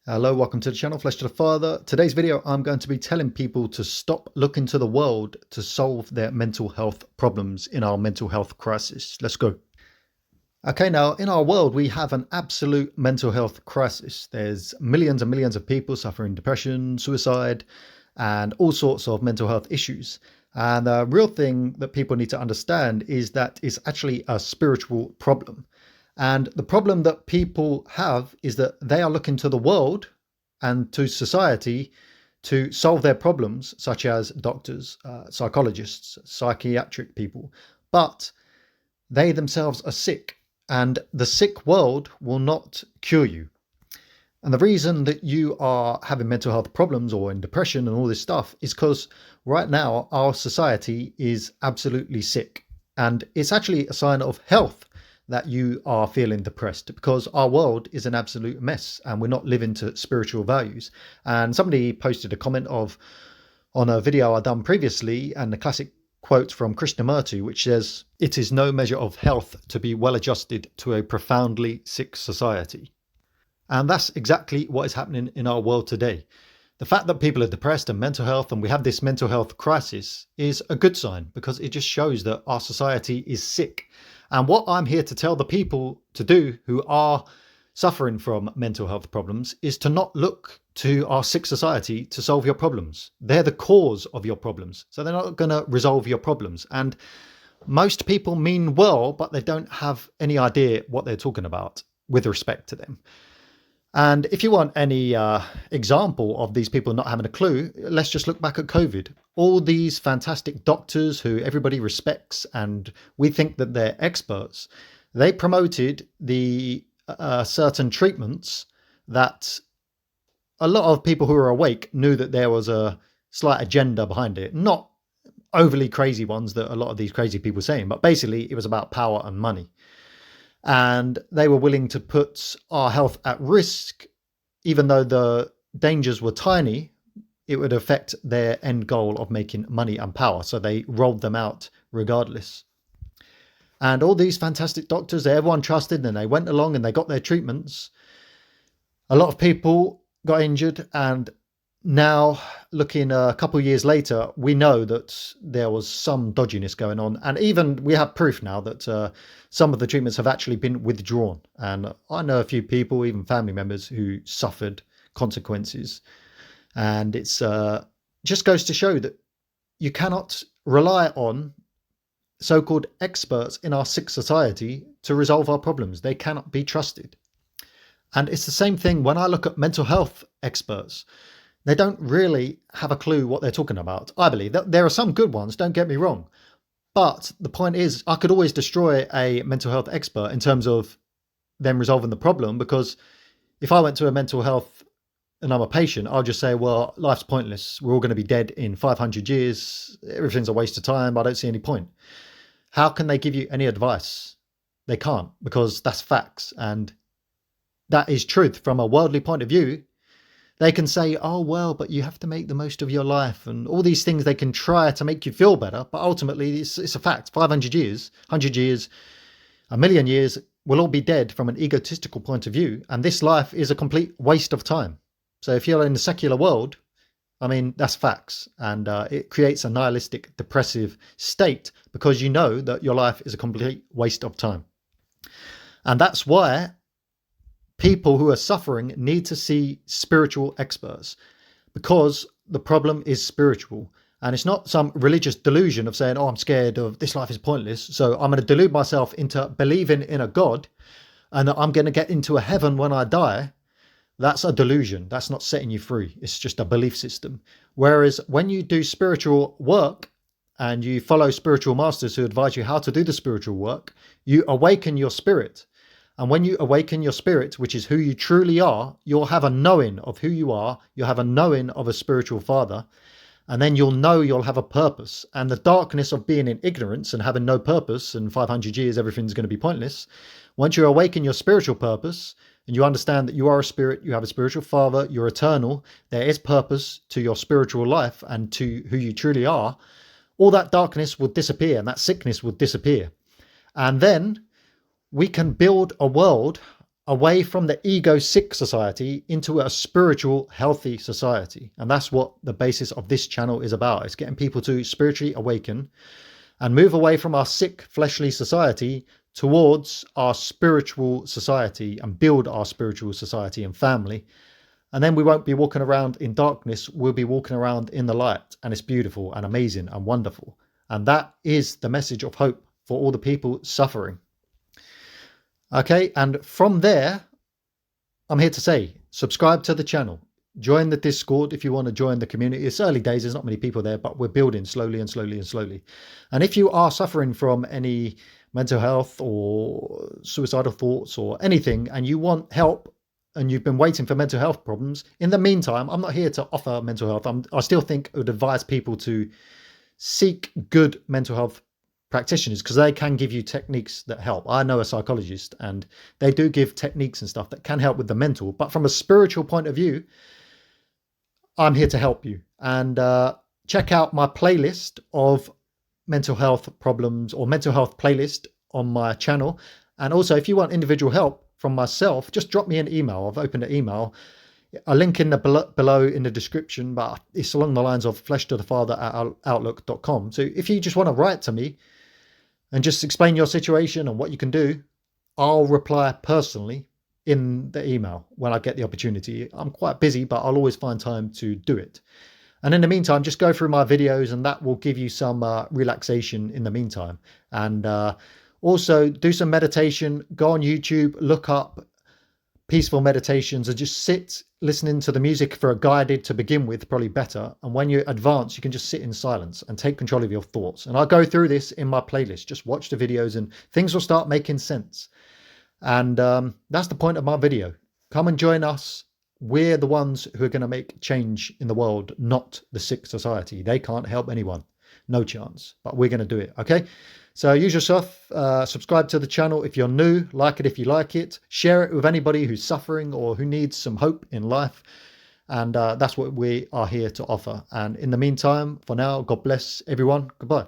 Hello, welcome to the channel, Flesh to the Father. Today's video, I'm going to be telling people to stop looking to the world to solve their mental health problems in our mental health crisis. Let's go. Okay, now in our world, we have an absolute mental health crisis. There's millions and millions of people suffering depression, suicide, and all sorts of mental health issues. And the real thing that people need to understand is that it's actually a spiritual problem. And the problem that people have is that they are looking to the world and to society to solve their problems, such as doctors, psychologists, psychiatric people. But they themselves are sick, and the sick world will not cure you. And the reason that you are having mental health problems or in depression and all this stuff is because right now our society is absolutely sick. And it's actually a sign of health that you are feeling depressed, because our world is an absolute mess and we're not living to spiritual values. And somebody posted a comment on a video I done previously, and the classic quote from Krishnamurti, which says, "It is no measure of health to be well adjusted to a profoundly sick society." And that's exactly what is happening in our world today. The fact that people are depressed and mental health, and we have this mental health crisis, is a good sign, because it just shows that our society is sick. And what I'm here to tell the people to do who are suffering from mental health problems is to not look to our sick society to solve your problems. They're the cause of your problems, so they're not going to resolve your problems. And most people mean well, but they don't have any idea what they're talking about with respect to them. And if you want any example of these people not having a clue, let's just look back at COVID. All these fantastic doctors who everybody respects and we think that they're experts, they promoted the certain treatments that a lot of people who are awake knew that there was a slight agenda behind it. Not overly crazy ones that a lot of these crazy people are saying, but basically it was about power and money. And they were willing to put our health at risk, even though the dangers were tiny. It would affect their end goal of making money and power. So they rolled them out regardless. And all these fantastic doctors that everyone trusted, and they went along and they got their treatments. A lot of people got injured, and now, looking a couple of years later, we know that there was some dodginess going on. And even we have proof now that some of the treatments have actually been withdrawn. And I know a few people, even family members, who suffered consequences. And it's just goes to show that you cannot rely on so-called experts in our sick society to resolve our problems. They cannot be trusted. And it's the same thing when I look at mental health experts. They don't really have a clue what they're talking about. I believe that there are some good ones, don't get me wrong. But the point is, I could always destroy a mental health expert in terms of them resolving the problem, because if I went to a mental health and I'm a patient, I'll just say, well, life's pointless. We're all going to be dead in 500 years. Everything's a waste of time. I don't see any point. How can they give you any advice? They can't, because that's facts. And that is truth from a worldly point of view. They can say, oh, well, but you have to make the most of your life, and all these things they can try to make you feel better. But ultimately, it's a fact. 500 years, 100 years, a million years, we'll all be dead from an egotistical point of view. And this life is a complete waste of time. So if you're in the secular world, I mean, that's facts. And it creates a nihilistic, depressive state, because you know that your life is a complete waste of time. And that's why people who are suffering need to see spiritual experts, because the problem is spiritual. And it's not some religious delusion of saying, oh, I'm scared of this, life is pointless, so I'm going to delude myself into believing in a God and that I'm going to get into a heaven when I die. That's a delusion. That's not setting you free. It's just a belief system. Whereas when you do spiritual work and you follow spiritual masters who advise you how to do the spiritual work, you awaken your spirit. And when you awaken your spirit, which is who you truly are, you'll have a knowing of who you are. You'll have a knowing of a spiritual father. And then you'll know you'll have a purpose. And the darkness of being in ignorance and having no purpose, and 500 years, everything's going to be pointless. Once you awaken your spiritual purpose and you understand that you are a spirit, you have a spiritual father, you're eternal, there is purpose to your spiritual life and to who you truly are, all that darkness would disappear and that sickness would disappear. And then we can build a world away from the ego sick society into a spiritual healthy society. And that's what the basis of this channel is about. It's getting people to spiritually awaken and move away from our sick fleshly society towards our spiritual society and build our spiritual society and family. And then we won't be walking around in darkness. We'll be walking around in the light, and it's beautiful and amazing and wonderful. And that is the message of hope for all the people suffering. Okay, and from there, I'm here to say, subscribe to the channel. Join the Discord if you want to join the community. It's early days, there's not many people there, but we're building slowly and slowly and slowly. And if you are suffering from any mental health or suicidal thoughts or anything, and you want help, and you've been waiting for mental health problems, in the meantime, I'm not here to offer mental health. I still think I would advise people to seek good mental health practitioners, because they can give you techniques that help. I know a psychologist, and they do give techniques and stuff that can help with the mental. But from a spiritual point of view, I'm here to help you. And check out my playlist of mental health problems, or mental health playlist on my channel. And also, if you want individual help from myself, just drop me an email. I've opened an email. A link in the below in the description, but it's along the lines of fleshtothefather@outlook.com. So if you just want to write to me and just explain your situation and what you can do, I'll reply personally in the email when I get the opportunity. I'm quite busy, but I'll always find time to do it. And in the meantime, just go through my videos, and that will give you some relaxation in the meantime. And also do some meditation. Go on YouTube, look up peaceful meditations, and just sit listening to the music for a guided to begin with, probably better. And when you advance, you can just sit in silence and take control of your thoughts. And I'll go through this in my playlist. Just watch the videos and things will start making sense. And that's the point of my video. Come and join us. We're the ones who are going to make change in the world, not the sick society. They can't help anyone. No chance. But we're going to do it. Okay? So use yourself. Subscribe to the channel if you're new. Like it if you like it. Share it with anybody who's suffering or who needs some hope in life. And that's what we are here to offer. And in the meantime, for now, God bless everyone. Goodbye.